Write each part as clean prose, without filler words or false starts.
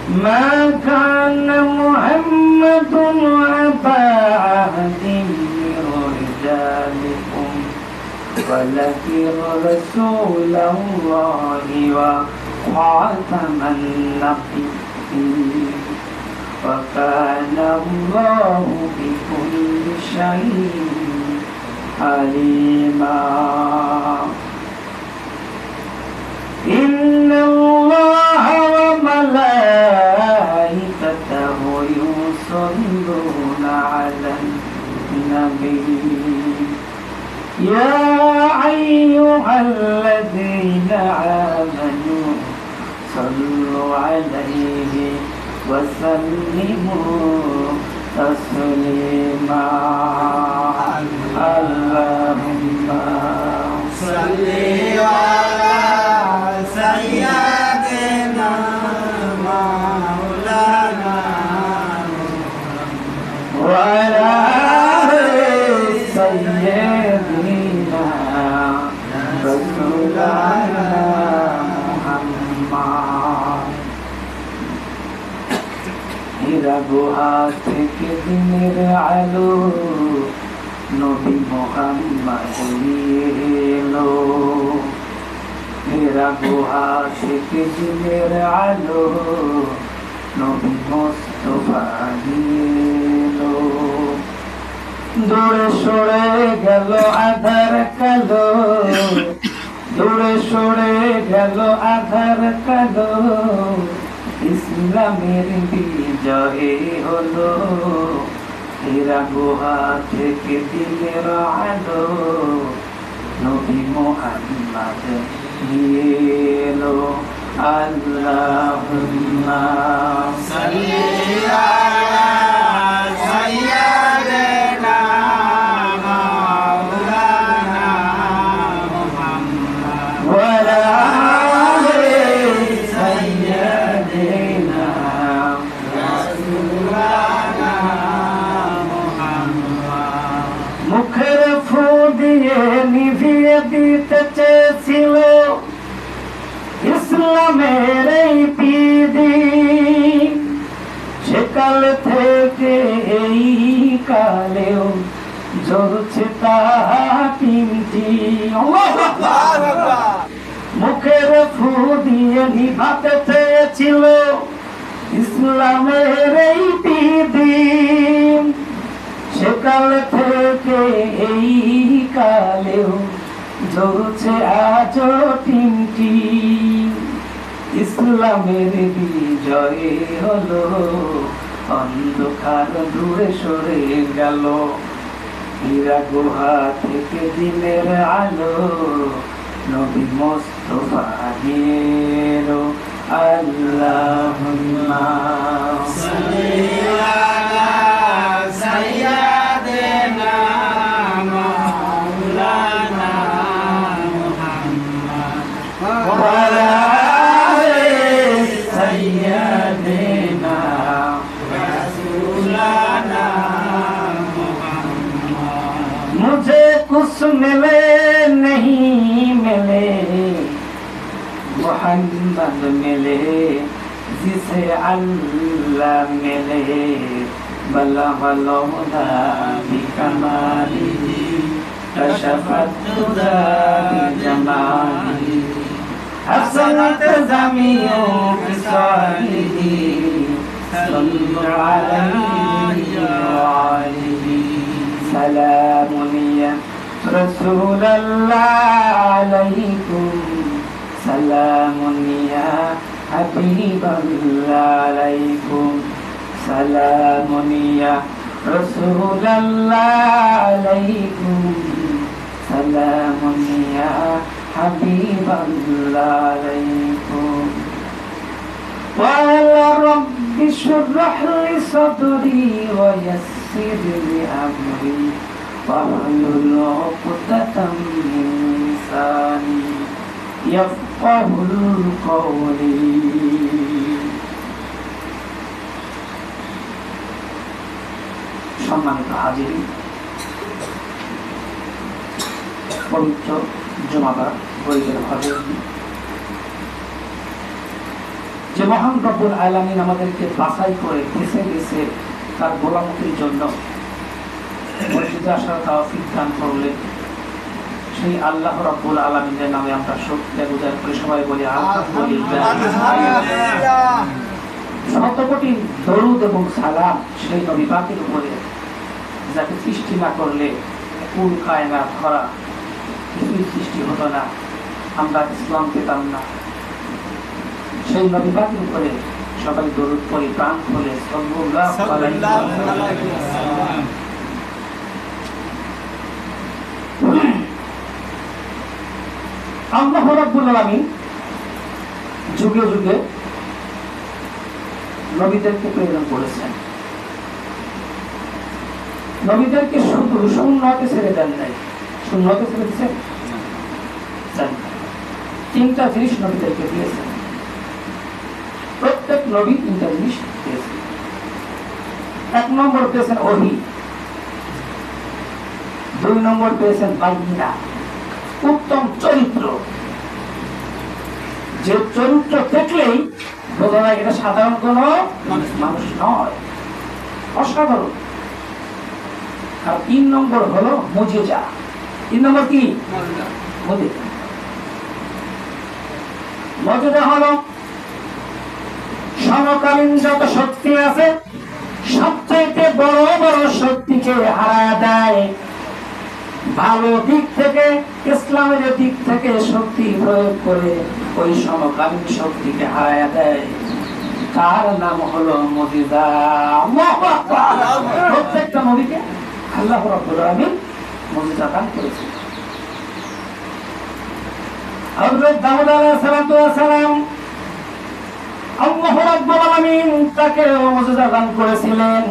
ما كان محمد أبا أحد من رجالكم ولكن رسول الله وخاتم النبيين وكان الله بكل شيء عليما إن الله وملائكته يصلون على النبي يا أيها الذين آمنوا صلوا عليه وسلموا تسليما اللهم صل على سيدنا مولانا وعلى سيدنا رسولنا محمد হীরা গুহা থেকে দিনের আলো নবী মুহাম্মদ নিয়ে এলো হীরা গুহা থেকে দিনের আলো নবী মুস্তাফা নিয়ে এলো দূরে সরে গেল আধার কালো দূরে সরে গেল আধার কালো ইসলামের বিজয় হলো হীরা গুহা থেকে দিনের আলো নবী মুহাম্মদ নিয়ে এলো আল্লাহুম্মা সাল্লি আলা সাইয়্যিদিনা মাওলানা মুহাম্মদ ওয়া আলা আলি সাইয়্যিদিনা রাসূলুল্লাহ মুহাম্মদ মুখের ফু দিয়ে নিভিয়ে দিতে চেয়েছিল ইসলামের এই পিদি সেকাল থেকে এই কালেও জ্বলছে তা তিনটি মুখের ফু দিয়ে নিভাতে চেয়েছিল ইসলামের এই পিদি সেকাল থেকে এই কালেও জ্বলছে আজও তিনটি ইসলামের বিজয় হলো অন্ধকার দূরে সরে গেল হীরা গুহা থেকে দিনের আলো নবী মুস্তাফা এলো আল্লাহুম্মা সাল্লি আলা সাইয়্যিদিনা মাওলানা মুহাম্মদ ওয়া আলা সাইয়্যিদিনা রাসূলুল্লাহ মুহাম্মদ मुझे कुछ मिले नहीं मिले मोहम्मद मिले जिसे अल्लाह मिले बला बलौदा बिकमालिही कशफत खुदा बिजमालिही हसनत जमीओ बिसालिही सल्लु अलैहि व आलिही سلام يا رسول الله عليكم سلام يا حبيب الله عليكم سلام يا رسول الله عليكم سلام يا حبيب الله عليكم قال رب اشرح لي صدري ويسر لي أمري واحلل عقدة من لساني يفقه قولي সম্মানিত হাজির পবিত্র জুমাবার বৈধের ভাবে যে যে মহান রব্বুল আলামিন আমাদেরকে বাছাই করে বেছে বেছে তার গোলামতির জন্য মসজিদে আসার তৌফিক দান করলেন, সেই আল্লাহ রব্বুল আলামিনের নামে আমরা শুকরিয়া গুজার করে সবাই বলি আলহামদুলিল্লাহ। শত কোটি দরুদ এবং সালাম সেই নবী পাকের উপরে, যাকে সৃষ্টি না করলে কুল কায়নাত ধরা কিছুই সৃষ্টি হতো না, আমরা ইসলাম পেতাম না। সেই নবী পাকের উপরে সবাই দরুদ পড়ি প্রাণ খুলে সাল্লাল্লাহু আলাইহি ওয়াসাল্লাম। আল্লাহ রাব্বুল আলামিন যুগে যুগে নবীদেরকে প্রেরণ করেছেন। নবীদেরকে শুধু শূন্যতে ছেড়ে দেন নাই। শূন্যতে ছেড়ে দিচ্ছেন? তিনটা জিনিস নবীদেরকে দিয়েছেন। প্রত্যেক নবী তিনটা জিনিস দিয়েছেন। এক নম্বর পেয়েছেন ওহী, দুই নম্বর পেয়েছেন বাইনা, উত্তম চরিত্র। যে চরিত্র দেখলেই বোঝা যায় এটা সাধারণ কোন মানুষ নয়, অসাধারণ। আর তিন নম্বর হলো মুজিজা। তিন নম্বর কি? মুজিজা হলো সমকালীন যত শক্তি আছে সবচেয়ে বড় বড় শক্তিকে হারায় দেয়। ভালো দিক থেকে, ইসলামের দিক থেকে শক্তি প্রয়োগ করে ওই সমকালীন শক্তিকে হারায় দেয়। তার নাম হলো মুজিজা। প্রত্যেকটা নবীকে আল্লাহ রাব্বুল আলামিন মুজিজা দান করেছেন। হযরত দাউদ আলাইহিস সালাতু ওয়াস সালাম আল্লাহ রাব্বুল আলামিন তাকে মুজিজা দান করেছিলেন।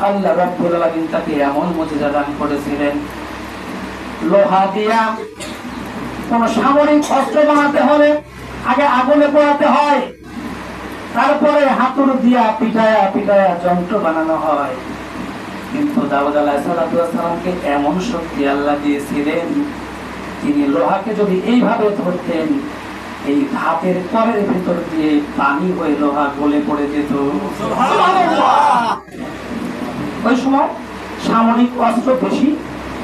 আল্লাহ রাব্বুল আলামিন তাকে এমন মুজিজা দান করেছিলেন, লোহা দিয়া কোন সামরিক অস্ত্র বানাতে হলে আগে আগুনে পোড়াতে হয়, তারপরে হাতুড় দিয়া পিটায়া পিটায়া যন্ত্র বানানো হয়। কিন্তু দাউদ আলাইহিস সালামকে এমন শক্তি আল্লাহ দিয়েছিলেন, তিনি লোহাকে যদি এইভাবে ধরতেন, এই হাতের করের ভিতর দিয়ে পানি হয়ে লোহা গলে পড়ে যেত। ওই সময় সামরিক অস্ত্র বেশি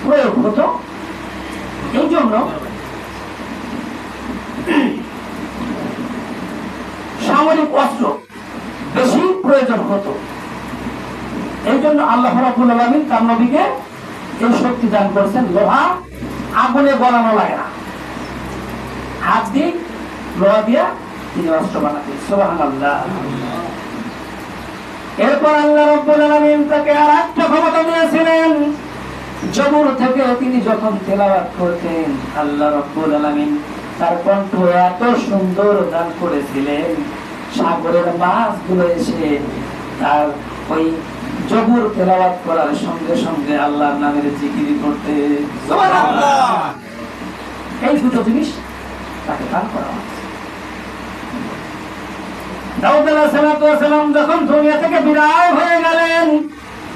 প্রয়োগ হতো, এই জন্য সামরিক অস্ত্র বেশি প্রয়োজন হতো। এই জন্য আল্লাহ রাব্বুল আলামিন তার নবীকে এই শক্তি দান করেছেন। লোহা আগুনে গলানো লাগে না, হাত দিয়ে লোহা দিয়া তিনি অস্ত্র বানাতেন। সুবহানাল্লাহ। এরপর আল্লাহ রাব্বুল আলামিন তাকে আরেকটা ক্ষমতা দিয়েছিলেন। জবর থেকে তিনি যখন তেলাওয়াত করতেন, আল্লাহ রাব্বুল আলামিন তার কণ্ঠ এত সুন্দর দান করেছিলেন, সাগরের মাছগুলো এসে তার ওই জবর তেলাওয়াত করার সঙ্গে সঙ্গে আল্লাহর নামের জিকির করতে। সুবহানাল্লাহ। এই দুটো জিনিস তাকে দান করা হয়েছে। দাউদ আলাইহিস সালাম যখন দুনিয়া থেকে বিদায় হয়ে গেলেন,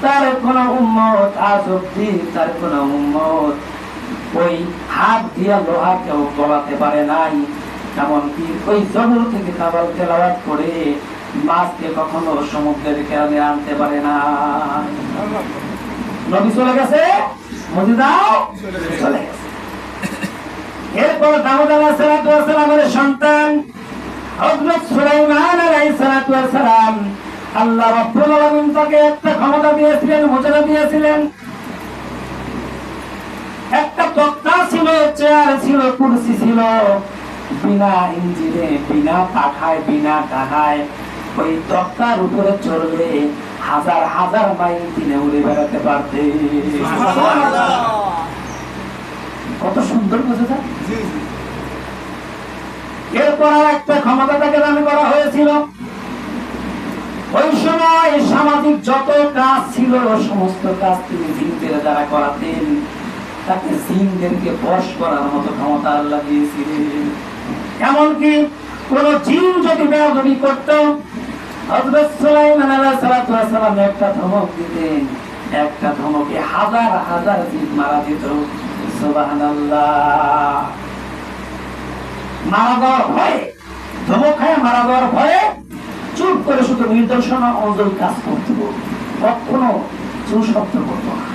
তার কোন উম্মত আজ অব্দি তার কোন উম্মত ওই হাত দিয়া লোহাকেও গলাতে পারে নাই। এমনকি ওই জবর থেকে কাবাল তেলাওয়াত করে মাছকে কখনো সমুদ্রের কাছে আনতে পারে না। নবী চলে গেছে, মুজিজাও চলে গেছে। এরপর দাউদ আলাইহিস সালামের সন্তান হযরত সুলাইমান আলাইহিস সালাম, আল্লাহ রাব্বুল আলামিন তাকে একটা ক্ষমতা দিয়েছিলেন, মুজিজা দিয়েছিলেন। একটা তক্তা ছিল, চেয়ার ছিল, কুরসি ছিল, বিনা ইঞ্জিনে, বিনা পাখায়, বিনা ডানায় ওই তক্তার উপরে চড়লে হাজার হাজার মাইল দিনে উড়ে বেড়াতে পারতে। কত সুন্দর মুজিজা। এরপর একটা ক্ষমতা তাকে দান করা হয়েছিল। ওই সময় সামাজিক যত কাজ ছিল সমস্ত কাজ তিনি জিনদের দ্বারা করাতেন। তাকে জিনদেরকে বশ করার মতো ক্ষমতা আল্লাহ দিয়েছিলেন। এমনকি কোন জিন যদি বেয়াদবি করত, হযরত সুলাইমান আলাইহিস সালাম একটা ধমক দিতেন, একটা ধমকে হাজার হাজার জিন মারা যেত। সুবহানাল্লাহ। মারা যাওয়ার ভয়ে ধমক খায় মারা যাওয়ার ভয়ে চুপ করে শুধু নির্দেশনা অনুযায়ী কাজ করতে, কখনো চুপ শব্দ করতো না।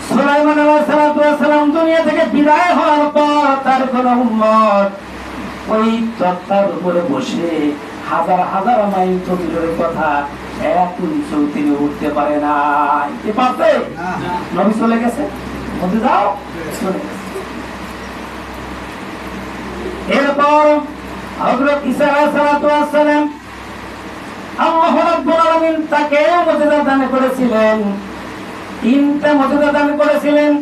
সুলাইমান আলাইহিস সালাম দুনিয়া থেকে বিদায় হওয়ার পর তার কোন উম্মত ওই তক্তার উপরে বসে হাজার হাজার মাইল দূরের কথা এক ইঞ্চিও তিনি উঠতে পারে না। কি পারছে? নবী চলে গেছে, বলতে যাও চলে গেছে। এরপর হযরত ঈসা আলাইহিস সালাম আল্লাহ রাব্বুল আলামিন তাকে মুজিজা দান করেছিলেন, তিনটা মুজিজা দান করেছিলেন।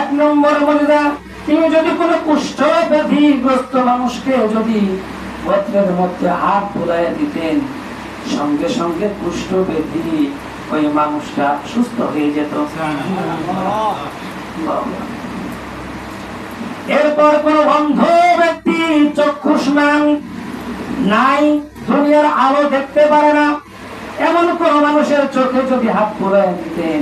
এক নম্বর মুজিজা, তিনি যদি কোনো কুষ্ঠ ব্যাধিগ্রস্ত মানুষকে যদি বস্ত্রের মধ্যে হাত বুলাইয়া দিতেন, সঙ্গে সঙ্গে কুষ্ঠ ব্যাধি ওই মানুষটা সুস্থ হয়ে যেত। এরপর কোন অন্ধ ব্যক্তি চক্ষুষ্মান নাই, দুনিয়ার আলো দেখতে পারে না, এমন কোন মানুষের চোখে যদি হাত বুলাইয়া দিতেন,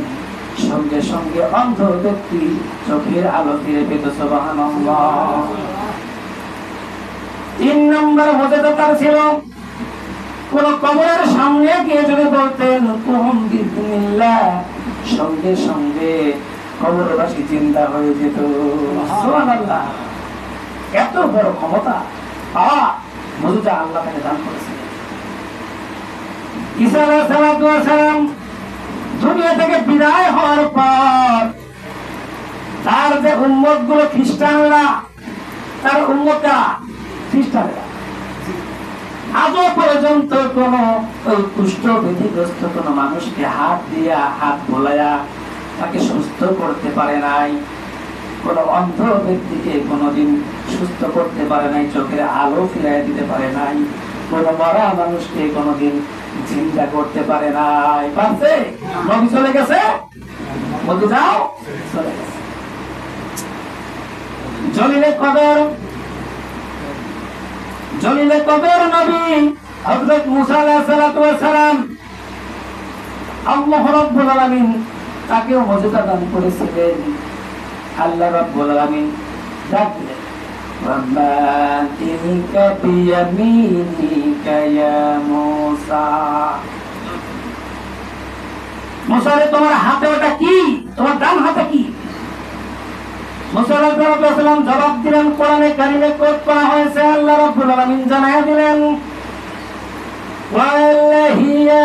সঙ্গে সঙ্গে অন্ধ ব্যক্তি চোখের আলো ফিরে পেত। সুবহানাল্লাহ। তিন নম্বর মুজিজা তার ছিল, কোন কবরের সামনে গিয়ে যদি বলতেন কুম বিসমিল্লাহ, সঙ্গে সঙ্গে কবরবাসী জিন্দা হয়ে যেত। সুবহানাল্লাহ। এত বড় ক্ষমতা মুজিজা আল্লাহ তাকে দান করেছিলেন। ঈসা আলাইহিস সালাম দুনিয়া থেকে বিদায় হওয়ার পর তার যে উম্মত গুলো খ্রিস্টানরা, তার উম্মতরা খ্রিস্টানরা আজও পর্যন্ত কোন ওই কুষ্ঠ ব্যাধিগ্রস্ত কোন মানুষকে হাত দিয়া হাত বোলাইয়া তাকে সুস্থ করতে পারে নাই, কোন অন্ধ ব্যক্তিকে কোনদিন সুস্থ করতে পারে নাই, চোখের আলো ফিরাইয়া দিতে পারে নাই, কোন মরা মানুষকে কোনদিন চিন্তা করতে পারে নাই। পারছে? নবী চলে গেছে, বলতে যাও চলে গেছে। জলিলে কদর নবী হযরত মুসা আলাইহিস সালাম আল্লাহ রাব্বুল আলামিন তাকেও মুজিজা দান করেছিলেন। আল্লাহ রাব্বুল আলামিন ডাক দিলেন, ওয়ামা তিলকা বিয়ামিনিকা ইয়া মুসা। মুসা রে, তোমার হাতে ওটা কি? তোমার ডান হাতে কি? মুসা আলাইহিস সালাম জবাব দিলেন, কোরআনে কারিমে কোট করা হয়েছে, আল্লাহ রাব্বুল আলামিন জানায়া দিলেন, ওয়াল্লাহিয়া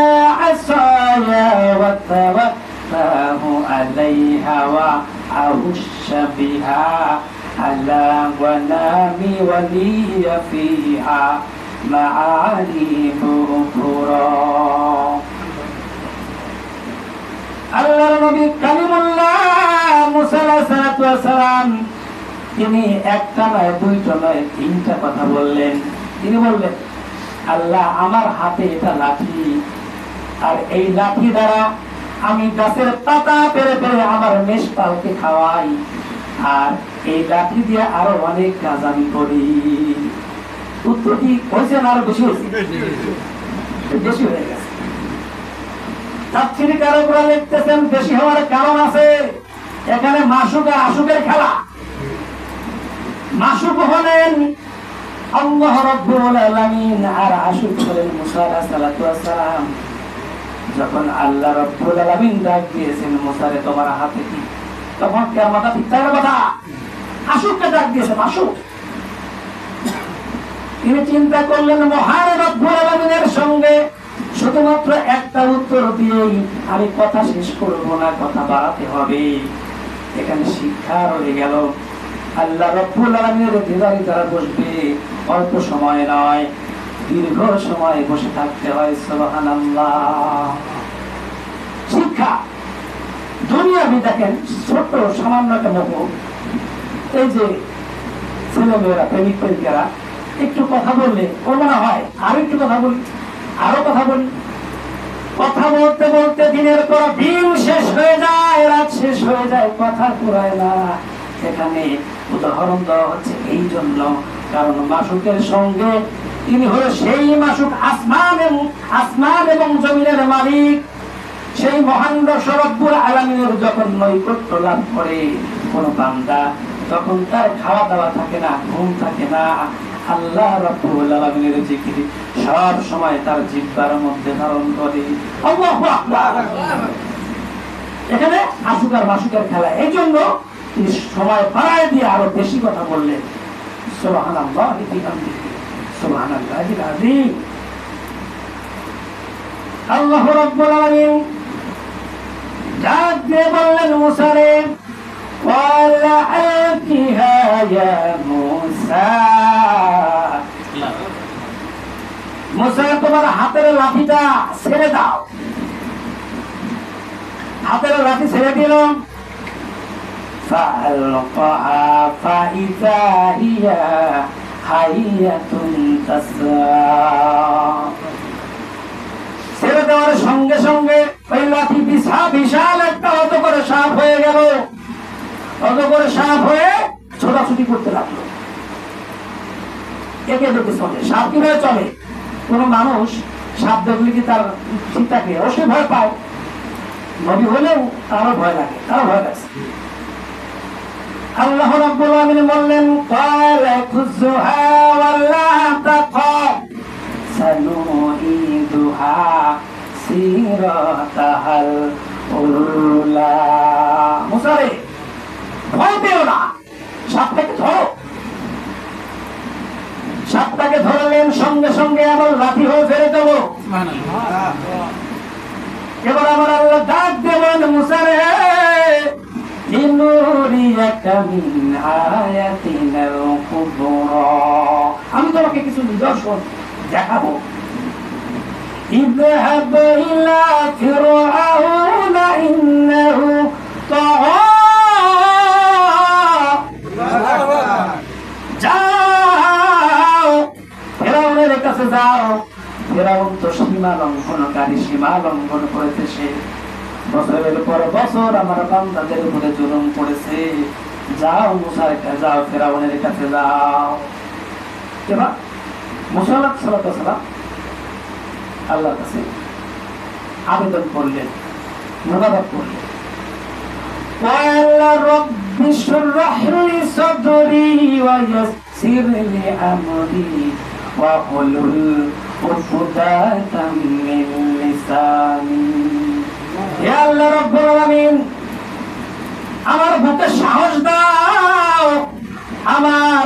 আসায়া ওয়া তাওয়াক্কাহু আলাইহা ওয়া আউশা বিহা আলা ওয়ানামি ওয়ালিয়া ফিহা মাআরিবু উখরা। আল্লাহর নবী কালিমুল্লাহ মুসা আলাইহিস সালাম তিনি একটা নয়, দুইটা নয়, তিনটা কথা বললেন। তিনি বললেন, আল্লাহ আমার হাতে এটা লাঠি, আর এই লাঠি দ্বারা আমি গাছের পাতা পেরে পেরে আমার মেষপালকে খাওয়াই, আর এই লাঠি দিয়ে আরো অনেক কাজ আমি করি। উত্তর কি হয়েছে না আরো বেশি হয়েছে? বেশি হয়ে গেছে। তাফসীরে কারকরা লিখতেছেন বেশি হওয়ার কারণ আছে, এখানে মাসুক আর আশুকের খেলা। মাসুক হলেন আল্লাহ রাব্বুল আলামিন আর আশুক হলেন মুসা আলাইহিস সালাম। যখন আল্লাহ রাব্বুল আলামিন ডাক দিয়েছেন, মুসা রে তোমার হাতে কি? তখন কিয়ামতের পিছনের কথা আশুককে ডাক দিয়েছেন। আশুক তিনি চিন্তা করলেন, মহান রব্বুল আলামিনের সঙ্গে শুধুমাত্র একটা উত্তর দিয়েই আমি কথা শেষ করব না, কথা বাড়াতে হবে। এখানে শিক্ষা রয়ে গেল, আল্লাহ রাব্বুল আলামিনের দিদারে যারা বসবে অল্প সময় নয়, দীর্ঘ সময় বসে থাকতে হয়। সুবহানাল্লাহ। শিক্ষা দুনিয়াবি দেখেন, ছোট সামান্য একটা মহল, এই যে ছেলেমেয়েরা প্রেমিক প্রেমিকারা একটু কথা বললে ও মনে হয় আর একটু কথা বলি, আরো কথা বলি, কথা বলতে বলতে দিনের পর দিন শেষ হয়ে যায়, রাত শেষ হয়ে যায়, কথা পুরায় না। এখানে উদাহরণ দেওয়া হচ্ছে এই জন্য, কারণ মাসুকের সঙ্গে তিনি হলো সেই মাসুক, আসমান এবং জমিনের মালিক, সেই মহান রব্বুল আলামিনের যখন নৈকট্য লাভ করে কোন বান্দা, তখন তার খাওয়া দাওয়া থাকে না, ঘুম থাকে না, আল্লাহ রাব্বুল আলামিনের জিকির সব সময় তার জিহ্বার মধ্যে ধারণ করে। আল্লাহু আকবার। এখানে আশুকার মাসুকার খেলা, এই জন্য তিনি সময় বাড়ায় দিয়ে আরো বেশি কথা বললেন। সুবহানাল্লাহি বিহামদিহি সুবহানাল্লাহিল আযীম। আল্লাহ রাব্বুল আলামিন ডাক দিয়ে বললেন মুসা রে, ওয়ালা আলকিহা ইয়া মুসা, মুসা তোমার হাতের লাঠিটা ছেড়ে দাও। হাতের লাঠি ছেড়ে দিল। ফাআলকাহা ফাইযা হিয়া হাইয়াতুন তাসা, ছেড়ে দেওয়ার সঙ্গে সঙ্গে ওই লাঠি বিশাল একটা অজগরে সাপ হয়ে গেল। অজগরে সাপ হয়ে ছোটাছুটি করতে লাগলো। একে দেখে চলে। সাপ কিভাবে চলে? কোন মানুষ সাপ দেখলে কি তার চিন্তাকে অবশ্যই ভয় পায়। নবী হলেও তারও ভয় লাগে, তারও ভয় লাগছে। আল্লাহ রাব্বুল আলামিন বললেন, ক্বালা খুযুহা ওয়ালা তাখাফ সানুঈদুহা সিরাতাহাল উলা। মুসা রে, ভয় পেও না, সাপটাকে ধরো। সাপটাকে ধরলেন, সঙ্গে সঙ্গে আবার লাঠি হয়ে ফেলে দেবো। এবার আমার আল্লাহ ডাক দেবেন, মুসা রে, লিনুরিয়াকা মিন আয়াতিনাল কুবরা, আমি তোমাকে কিছু নিদর্শন দেখাবো। ইযহাব ইলা ফিরআউনা ইন্নাহু তাগা, যাও ফিরআউনের কাছে যাও। ফিরআউন তো সীমা লঙ্ঘনকারী, সীমা লঙ্ঘন করেছে। সে বছরের পর বছর আমার বান্দাদের উপরে জুলুম করেছে। যাও মুসার কাছে যাও, ফিরআউনের কাছে যাও। এবার মুসা আলাইহিস সালাম আল্লাহর কাছে আবেদন করলেন, মোনাজাত করলেন। ওয়া রাব্বি শরহ লি সাদরি ওয়া ইয়াসসির লি আমরি ওয়া হুলুল উকদাতাম মিন লিসানি। হে আল্লাহ রাব্বুল আলামিন, আমার বুকে সাহস দাও, আমার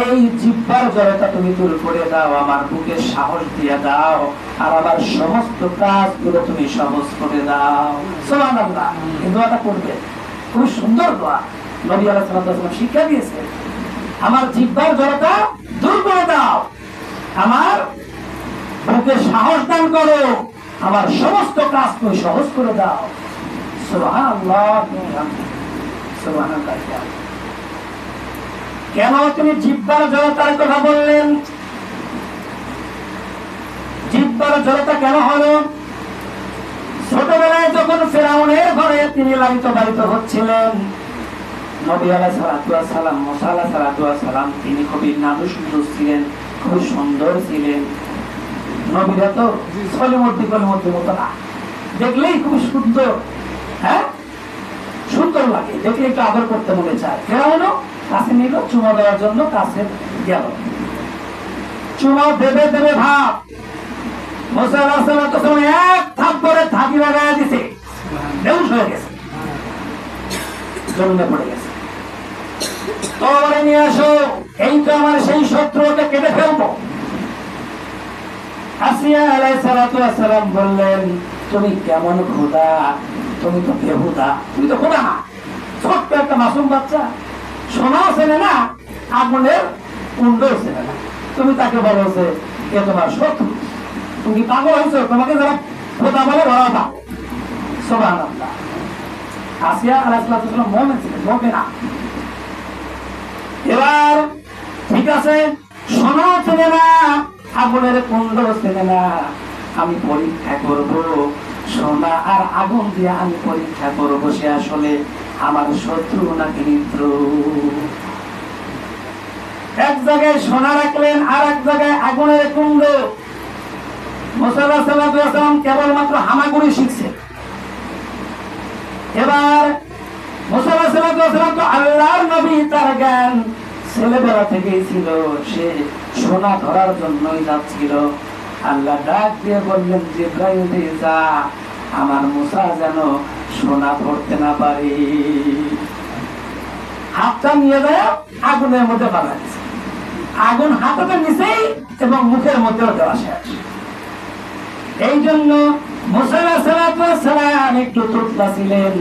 এই জিহ্বার জড়তা তুমি দূর করে দাও, আমার বুকে সাহস দিয়ে দাও, আর আমার সমস্ত কাজগুলো তুমি সহজ করে দাও। সুবহানাল্লাহ। এই দোয়াটা করবে, খুব সুন্দর দোয়া। নবী আলাইহিস সালাম শিক্ষা দিয়েছে, আমার জিহ্বার জড়তা দূর করে দাও, আমার বুকে সাহস দান করো, আমার সমস্ত কাজ তুমি সহজ করে দাও। সুবহানাল্লাহ সুবহানাল্লাহ। কেন তিনি জিহ্বার জড়তার কথা বললেন? জিহ্বার জড়তা কেন হলো? ছোটবেলায় যখন ফিরআউনের ঘরে তিনি লালিত পালিত হচ্ছিলেন, নবী আলাইহিস সালাম, মুসা আলাইহিস সালাম, তিনি খুবই নাদুসুন্দর ছিলেন, খুব সুন্দর ছিলেন। নবীরা তো ছলিমূর্তি কলিমূর্তি মতো না, দেখলেই খুব সুন্দর, হ্যাঁ সুন্দর লাগে, দেখলে একটু আদর করতে মনে চায়। ফিরআউনও কাছে নিল চুমা দেওয়ার জন্য, কাছে গেল, চুমা দেবে দেবে ভাব। মুসা আলাইহিস সালাম এক থাপ্পড়ে থাকি লাগায় দিছে, বেহুশ হয়ে গেছে, জমিনে পড়ে গেছে। তরবারি নিয়ে আসো, এই তো আমার সেই শত্রুকে কেটে ফেলবো। আসিয়া আলাইহিস সালাম বললেন, তুমি কেমন খোদা, তুমি তো বেহুদা, তুমি তো খোদা না, ছোট্ট একটা মাসুম বাচ্চা, সোনাও চেনে না, আগুনের কুণ্ডও চেনে না, তুমি তাকে বলো যে এ তোমার শত্রু, তুমি পাগল হয়েছো, তোমাকে যারা খোদা বলে বলা দাও। সুবহানাল্লাহ। আসিয়া আলাইহিস সালাম মুমিন ছিলেন, মুমিনা। এবার ঠিক আছে, সোনাও চেনে না, আগুনের কুণ্ড চেনে না, আমি পরীক্ষা করব, সোনা আর আগুন দিয়ে আমি পরীক্ষা করবো সে আসলে আমার শত্রু নাকি মিত্র। এক জায়গায় সোনা রাখলেন, আর এক জায়গায় আগুনের কুণ্ড। মুসা আলাইহিস সালাম কেবলমাত্র হামাগুড়ি শিখছে। এবার মুসা আলাইহিস সালাম তো আল্লাহর নবী, তার জ্ঞান ছেলেবেলা থেকেই ছিল, সে সোনা ধরার জন্যই যাচ্ছিল। আল্লাহ ডাক দিয়ে বললেন, জিব্রাইল যা, আমার মুসা যেন সোনা ধরতে না পারে। হাতটা নিয়ে যায় আগুনের মধ্যে বাঁধা দিয়েছে, আগুন হাতটা নিচেই এবং মুখের মধ্যেও দেওয়া শেষ। এই জন্য মুসা আলাইহিস সালাম একটু তুতলা ছিলেন,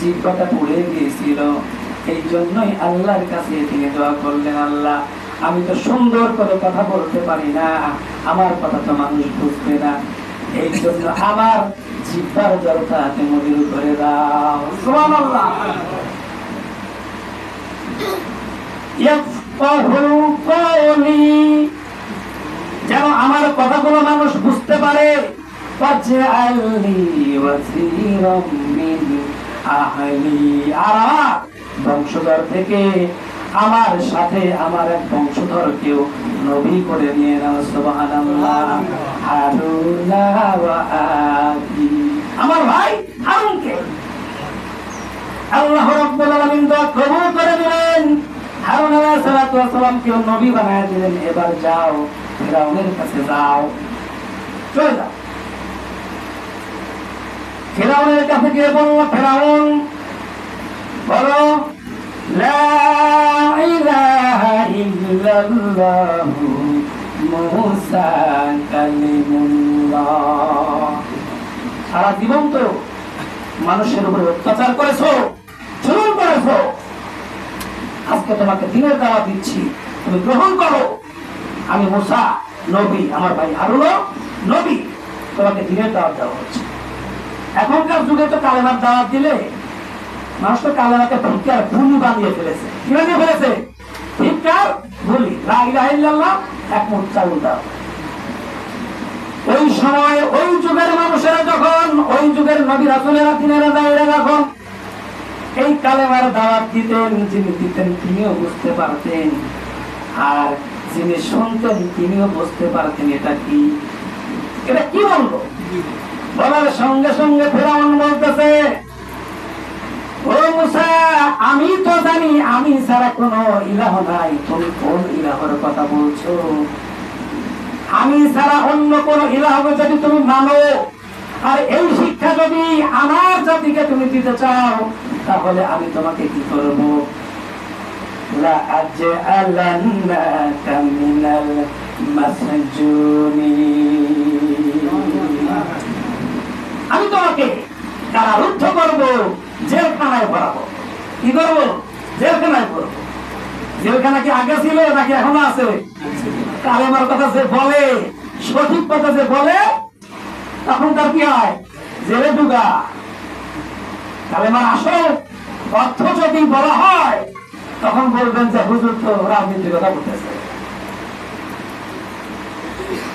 জিহ্বাটা পুড়ে গিয়েছিল। এই জন্যই আল্লাহর কাছে তিনি দোয়া করলেন, আল্লাহ আমি তো সুন্দর করে কথা বলতে পারি না, আমার কথা তো মানুষ বুঝবে না, এই জন্য আমার জিহ্বার জড়তা তুমি দূর করে দাও। সুবহানাল্লাহ। ইয়াফকাহু কওলি, যেন আমার কথাগুলো মানুষ বুঝতে পারে। ওয়াজআলনি ওয়াজিরাম মিন আহলি, আর বংশধর থেকে আমার সাথে আমার এক বংশধরকেও নবী করে নিয়ে নাও। সুবহানাল্লাহ। হারুনা ওয়া আখি, আমার ভাই হারুনকে আল্লাহ রাব্বুল আলামিন দোয়া কবুল করে দিলেন। হারুন আলাইহিস সালামকে নবী বানায় দিলেন। এবার যাও ফিরাউনের কাছে যাও, চলে যাও। ফিরাউনের কাছে গিয়ে বলল, ফিরাউন বলো লা ইলাহা ইল্লাল্লাহু মুসা কালিমুল্লাহ। সারা জীবন তো মানুষের উপরে অত্যাচার করেছো, জুলুম করেছো, আজকে তোমাকে দিনের দাওয়াত দিচ্ছি, তুমি গ্রহণ করো। আমি মুসা নবী, আমার ভাই হারুনও নবী, তোমাকে দিনের দাওয়াত দেওয়া হচ্ছে। এখনকার যুগে তো কালেমার দাওয়াত দিলে মানুষ তো কালেমাকে ভিক্ষার ভুলি বানিয়ে ফেলেছে। কি বানিয়ে ফেলেছে? ভিক্ষার ভুলি। লা ইলাহা ইল্লাল্লাহ, এক মুঠ চাউল দাও। ওই সময় ওই যুগের মানুষেরা যখন, ওই যুগের নবী রাসূলেরা দিনের দায়ীরা যখন এই কালেমার দাওয়াত দিতেন, যিনি দিতেন তিনিও বুঝতে পারতেন, আর যিনি শুনতেন তিনিও বুঝতে পারতেন এটা কি, এটা কি বলবো। বলার সঙ্গে সঙ্গে ফিরআউন বলতেছে, ও মুসা, আমি তো জানি আমি ছাড়া কোনো ইলাহ নাই, তুমি কোন ইলাহর কথা বলছো? আমি ছাড়া অন্য কোন ইলাহ যদি তুমি মানো, আর এই শিক্ষা যদি আমার জাতিকে তুমি দিতে চাও, তাহলে আমি তোমাকে কি করবো? লা আজআলান্নাকা মিনাল মাসজুনিন, আমি তোমাকে কারারুদ্ধ করবো, জেলখানায় ভরাবো। কি করবো? জেলখানায় ভরবো। জেলখানা কি আগে ছিল নাকি এখনো আছে? কালেমার কথা যে বলে, সঠিক কথা যে বলে, তখন তার কি হয়? জেলে ঢুকা। কালেমার আসল অর্থ যদি বলা হয়, তখন বলবেন যে হুজুর তো রাজনীতির কথা বলতেছে।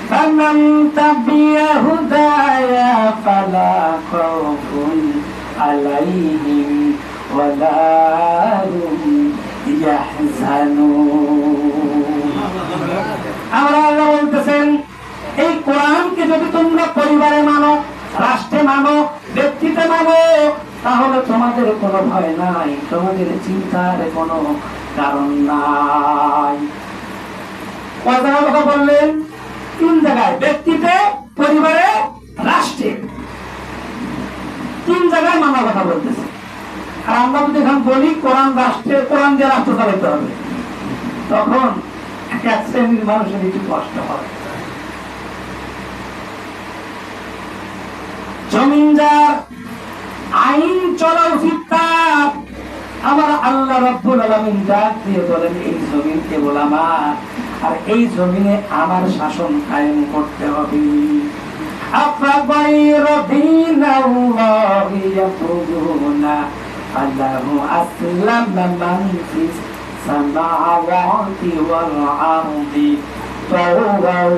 فمن تبع هدايا فلا خوف عليهم ولا هم يحزنون। আমরা আল্লাহ বলতেছেন, এই কোরআনকে যদি তোমরা পরিবারে মানো, রাষ্ট্রে মানো, ব্যক্তিতে মানো, তাহলে তোমাদের কোনো ভয় নাই, তোমাদের চিন্তার কোনো কারণ নাই। কথা বললেন তিন জায়গায়, ব্যক্তিতে, পরিবারে, রাষ্ট্রে, তিন জায়গায় মানার কথা বলতেছে। আর আমরা যদি এখন বলি কোরআন রাষ্ট্রে, কোরআন দিয়ে রাষ্ট্র চালাতে হবে, তখন এক শ্রেণীর মানুষের একটু কষ্ট হবে। জমিন যার, আইন চলা উচিত তার। আমার আল্লাহ রাব্বুল আলামিন ডাক দিয়ে বলেন, এই জমিন কেবল আমার, আর এই জমিনে আমার শাসন কায়েম করতে হবে। আফাগায়রা দীনাল্লাহি ইয়াবগুনা আল্লাহু আসলামা মান ফিস সামাওয়াতি ওয়াল আরদি তাওরাও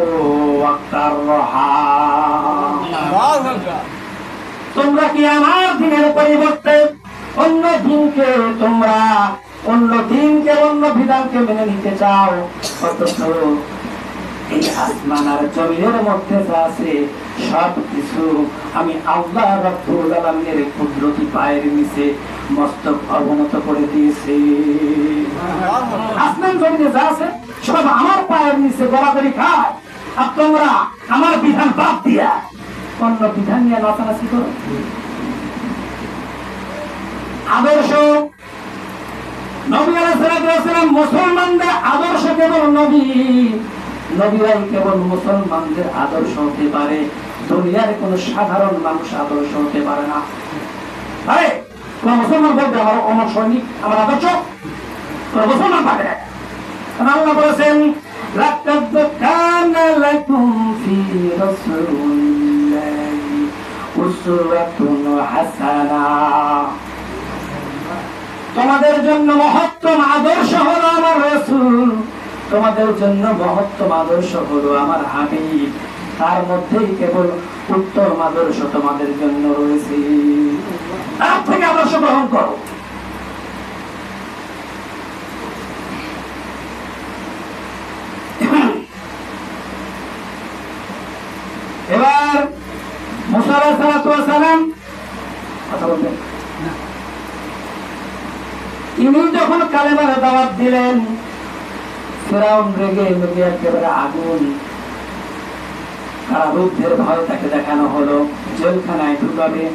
ওয়া কারহা। তোমরা কি আমার দিনের পরিবর্তে অন্য দিনকে, তোমরা অন্য দিনকে, অন্য বিধানকে মেনে নিতে চাও? অথচ এই আসমান আর জমিনের মধ্যে যা আছে সব কিছু আমি আল্লাহ রাব্বুল আলামিনের কুদরতি পায়ের নিচে মস্তক অবনত করে দিয়েছি। আসমান জমিনে যা আছে সব আমার পায়ের নিচে গড়াগড়ি খায়, আর তোমরা আমার বিধান বাদ দিয়া অন্য বিধান নিয়ে নাচানাচি করো। আদর্শ নবী আলাইহিস সালাম মুসলমানদের আদর্শ কেবল নবীরাই কেবল মুসলমানদের আদর্শ হতে পারে, দুনিয়ার কোন সাধারণ মানুষ আদর্শ হতে পারে না। আরে কোন মুসলমান বলবে আমার অমর সৈনিক আমার আদর্শ? কোন মুসলমান পাবে না। আল্লাহ বলেছেন লাকাদ কানা লাকুম ফি রাসূলিল্লাহি উসওয়াতুন হাসানাহ, তোমাদের জন্য মহত্তম আদর্শ হলো আমার রাসূল, তোমাদের জন্য মহত্তম আদর্শ হলো আমার হাবিব, তার মধ্যেই কেবল উত্তম আদর্শ তোমাদের জন্য রয়েছে, তার থেকে আদর্শ গ্রহণ করো। এবার মুসা আলাইহিস সালাম কথা বলবেন, তিনি যখন কালেমার দাওয়াত দিলেন ফিরাউন রেগে মেগে একেবারে আগুন, কারারুদ্ধের ভয় তাকে দেখানো হলো, জেলখানায় ঢুকাবে,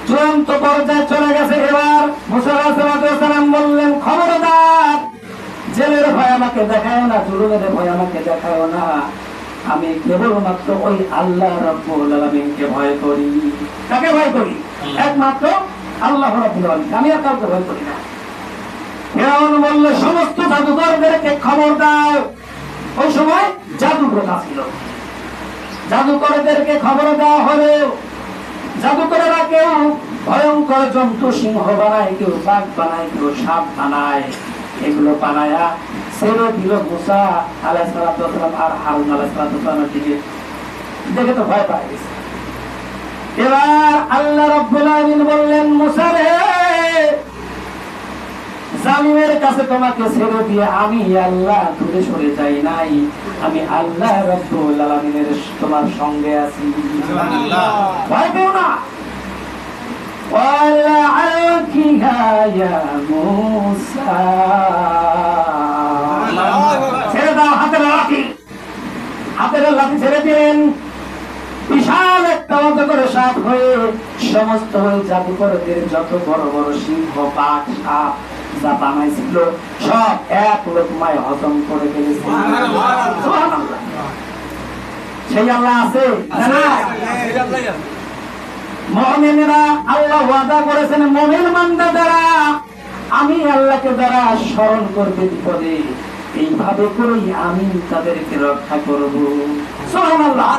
চূড়ান্ত পর্যায়ে চলে গেছে। এবার মুসা আলাইহিস সালাম বললেন খবরদার, জেলের ভয় আমাকে দেখায় না, জুলুমের ভয় আমাকে দেখায় না, আমি কেবলমাত্র ওই আল্লাহ রাব্বুল আলামিনকে ভয় করি। কাকে ভয় করি? একমাত্র আল্লাহ রাব্বুল আলামিন, আমি আর কাউকে ভয় করি না। ফিরআউন বলল সমস্ত জাদুকরদেরকে খবর দাও। ওই সময় জাদু প্রথা ছিল, জাদুকরদেরকে খবর দেওয়া হলো। জাদুকরেরা কেউ ভয়ঙ্কর জন্তু সিংহ বানায়, কেউ বাঘ বানায়, কেউ সাপ বানায়, এগুলো বানায়া ছেড়ে দিল মুসা আলাইহিস সালাম আর হারুন আলাইহিস সালামের দিকে। দেখে তো ভয় পায় গেছে। এবার আল্লাহ রাব্বুল আলামিন বললেন মুসা রে, জালিমের কাছে তোমাকে ছেড়ে দিয়ে আমি আল্লাহ দূরে সরে যাই নাই, আমি আল্লাহ রাব্বুল আলামিনের তোমার সঙ্গে আছি, ভয় পেও না। ওয়ালা আলকিহা ইয়া মুসা, ছেড়ে দাও হাতের লাঠি। হাতের লাঠি ছেড়ে দিলেন, বিশাল একটা অজগর সাপ হয়ে সমস্ত জাদুকরদের যত বড় বড় সিংহ বাঘ সাপ যা বানাইছিল সব এক লোকমায় হজম করে ফেলেছে। সেই আল্লাহ আছে না? মুমিনরা আল্লাহ ওয়াদা করেছেন মুমিন বান্দা দ্বারা আমি আল্লাহকে যারা স্মরণ করবে বিপদে, এইভাবে করেই আমি তাদেরকে রক্ষা করব। সুবহানাল্লাহ।